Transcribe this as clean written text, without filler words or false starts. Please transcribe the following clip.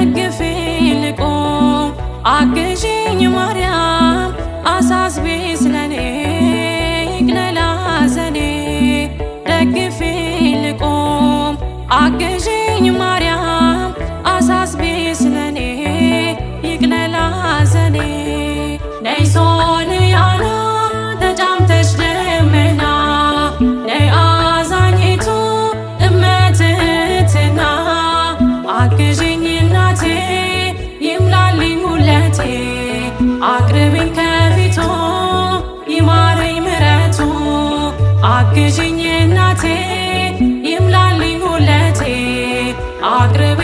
ደግፊኝ ልቁም አግዢኝ ማርያም አሳስቢ ስለኔ ይቅለል ሐዘኔ ደግፊኝ ልቁም አግዢኝ ማርያም አሳስቢ ስለኔ ይቅለል ሐዘኔ ነይ ሶልያና ተጫምተሽ ደመና ነይ አዛኝቱ እመትህትና አግዢኝ እናቴ ይምላልኝ ሁለቴ አቅርቢኝ ከፊቱ ይማረኝ ምሕረቱ አግዢኝ እናቴ ይምላልኝ ሁለቴ አቅርቢኝ